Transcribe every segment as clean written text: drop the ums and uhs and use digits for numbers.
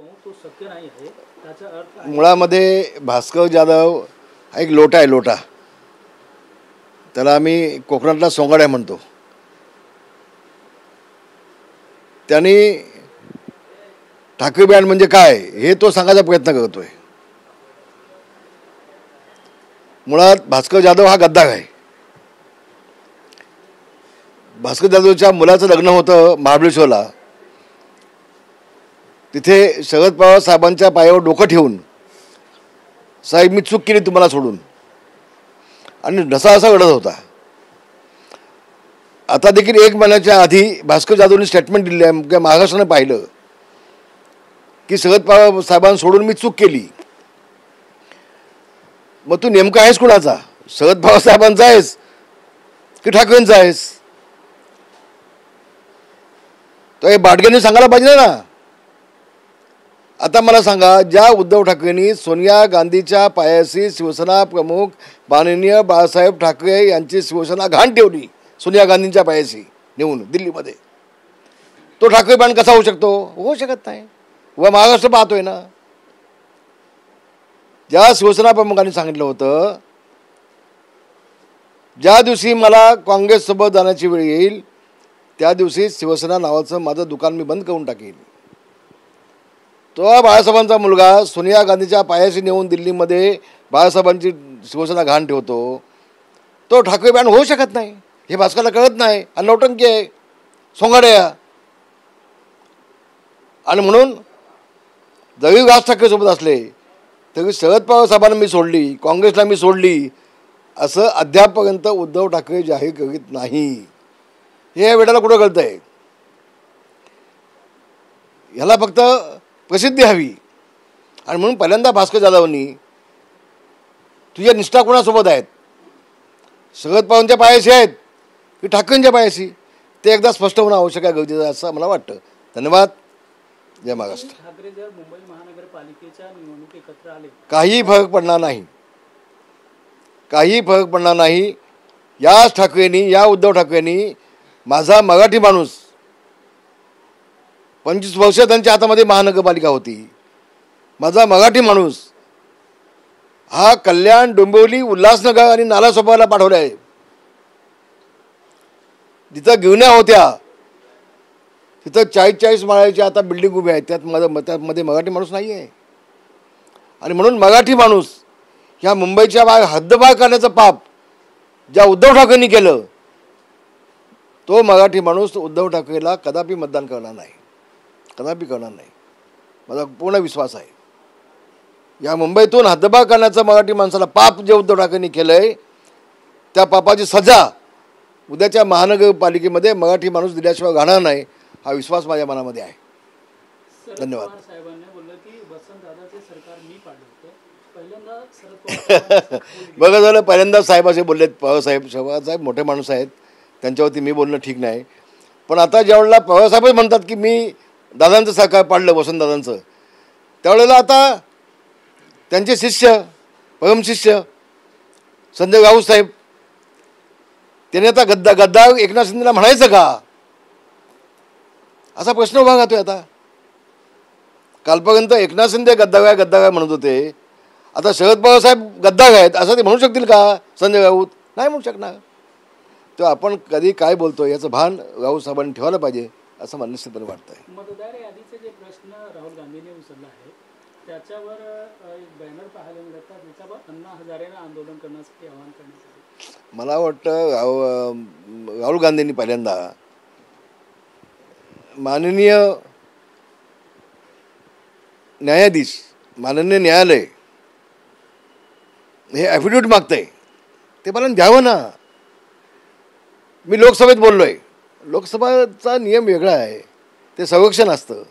पाहून तो शक्य नाही आहे. त्याचा अर्थ मुळामध्ये भास्कर जाधव हा एक लोटा आहे, लोटा. त्याला आम्ही कोकणातला सोंगाड्या म्हणतो. त्यांनी ठाकरे बँड म्हणजे काय हे तो सांगायचा प्रयत्न करतोय. मुळात भास्कर जाधव हा गद्दार आहे. भास्कर जाधवच्या मुलाचं लग्न होतं महाबळेश्वरला. तिथे शरद पवार साहेबांच्या पायावर डोकं ठेवून, साहेब मी चूक केली तुम्हाला सोडून, आणि ढसा असा रडत होता. आता देखील 1 महिन्याच्या आधी भास्कर जाधवनी स्टेटमेंट दिली आहे, महाराष्ट्रानं पाहिलं की शरद पवार साहेबांना सोडून मी चूक केली. मग तू नेमका आहेस कुणाचा? शरद पवार साहेबांचा आहेस की ठाकरेंचा आहेस? तर हे बाटग्यांनी सांगायला पाहिजे ना. आता मला सांगा, ज्या उद्धव ठाकरेंनी सोनिया गांधीच्या पायाशी शिवसेना प्रमुख माननीय बाळासाहेब ठाकरे यांची शिवसेना घाण ठेवली, सोनिया गांधींच्या पायाशी नेऊन दिल्लीमध्ये, तो ठाकरे बँड कसा होऊ शकतो? होऊ शकत नाही. व महाराष्ट्र पाहतोय ना. ज्या शिवसेना प्रमुखांनी सांगितलं होतं, ज्या दिवशी मला काँग्रेससोबत जाण्याची वेळ येईल त्या दिवशी शिवसेना नावाचं माझं दुकान मी बंद करून टाकेल. तो बाळासाहेबांचा मुलगा सोनिया गांधीच्या पायाशी नेऊन दिल्लीमध्ये बाळासाहेबांची शिवसेना घाण ठेवतो, तो ठाकरे बँड होऊ शकत नाही. हे भास्करला कळत नाही. आणि नौटंकी आहे, सोंगाड्या. आणि म्हणून जरी राज ठाकरेसोबत असले तरी शरद पवार साहेबांना मी सोडली, काँग्रेसला मी सोडली असं अद्यापपर्यंत उद्धव ठाकरे जाहीर करीत नाही. हे या वेळेला कुठं कळतं आहे? ह्याला फक्त प्रसिद्धी हवी. आणि म्हणून पहिल्यांदा भास्कर जाधवनी, तुझ्या निष्ठा कोणासोबत आहेत? शरद पवारांच्या पायाशी आहेत की ठाकरेंच्या पायाशी? ते एकदा स्पष्ट होणं आवश्यक आहे, गरजेचं आहे असं मला वाटतं. धन्यवाद. जय महाराष्ट्र. ठाकरे जर मुंबई महानगरपालिकेच्या निवडणूक एकत्र आले, काही फरक पडणार नाही. काही फरक पडणार नाही. याच ठाकरेंनी, या उद्धव ठाकरेंनी माझा मराठी माणूस, 25 वर्ष त्यांच्या हातामध्ये महानगरपालिका होती, माझा मराठी माणूस हा कल्याण, डोंबिवली, उल्हासनगर आणि नालासोपाराला पाठवला आहे. जिथं गिरण्या होत्या तिथं 40-40 माळ्याच्या आता बिल्डिंग उभ्या आहेत, त्यामध्ये मराठी माणूस नाही आहे. आणि म्हणून मराठी माणूस ह्या मुंबईच्या बाहेर हद्दपार करण्याचं पाप ज्या उद्धव ठाकरेंनी केलं, तो मराठी माणूस उद्धव ठाकरेला कदापि मतदान करणार नाही, कदापि करणार नाही. माझा पूर्ण विश्वास आहे. या मुंबईतून हद्दपार करण्याचं मराठी माणसाला पाप जे उद्धव ठाकरेंनी केलं आहे, त्या पापाची सजा उद्याच्या महानगरपालिकेमध्ये मराठी माणूस दिल्याशिवाय घालणार नाही, हा विश्वास माझ्या मनामध्ये आहे. धन्यवाद. बघा झालं, पहिल्यांदा साहेब असे बोललेत, पवारसाहेब साहेब मोठे माणूस आहेत, त्यांच्यावरती मी बोलणं ठीक नाही. पण आता ज्यावेळेला पवारसाहेबच म्हणतात की मी दादांचं सरकार पाडलं, वसंतदादांचं, त्यावेळेला आता त्यांचे शिष्य, परमशिष्य संजय राऊत साहेब, त्याने आता गद्दार एकनाथ शिंदेला म्हणायचं का, असा प्रश्न उभा राहतोय. आता कालपर्यंत एकनाथ शिंदे गद्दार म्हणत होते, आता शरद पवार साहेब गद्दार आहेत असं ते म्हणू शकतील का? संजय राऊत नाही म्हणू शकणार. तर आपण कधी काय बोलतो याचं भान राऊत साहेबांनी ठेवायला पाहिजे असं मला निश्चितपणे वाटतंय. मतदार यादीचे जे प्रश्न राहुल गांधींनी उचलला आहे त्याच्यावर एक बॅनर पाहायला मिळतात, त्याच्यावर अण्णा हजारेनं आंदोलन करण्यासाठी आवाहन करण्यात आले. मला वाटतं राहुल गांधींनी पहिल्यांदा माननीय न्यायाधीश, माननीय न्यायालय हे ॲफिडेविट मागतंय, ते मला द्यावं ना. मी लोकसभेत बोललो आहे, लोकसभाचा नियम वेगळा आहे, ते संरक्षण असतं.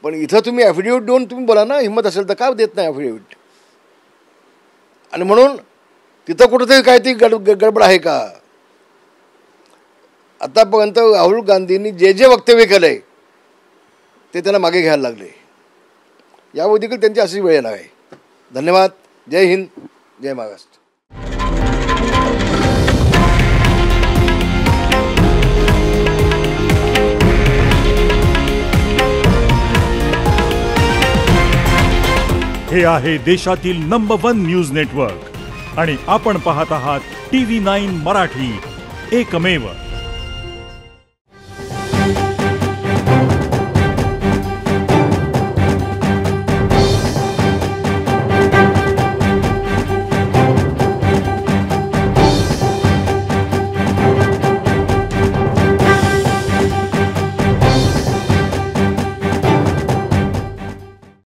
पण इथं तुम्ही ॲफिडेविट देऊन तुम्ही बोला ना, हिंमत असेल तर का देत नाही ॲफिडेविट? आणि म्हणून तिथं कुठंतरी काहीतरी गडबड आहे का? आतापर्यंत राहुल गांधींनी जे वक्तव्य केलं आहे ते त्यांना मागे घ्यायला लागले. यावर देखील त्यांची अशी वेळ येणार आहे. धन्यवाद. जय हिंद, जय महाराष्ट्र. हे आहे देशातील नंबर 1 न्यूज नेटवर्क आणि आपण पाहत आहात TV9 मराठी, एकमेव.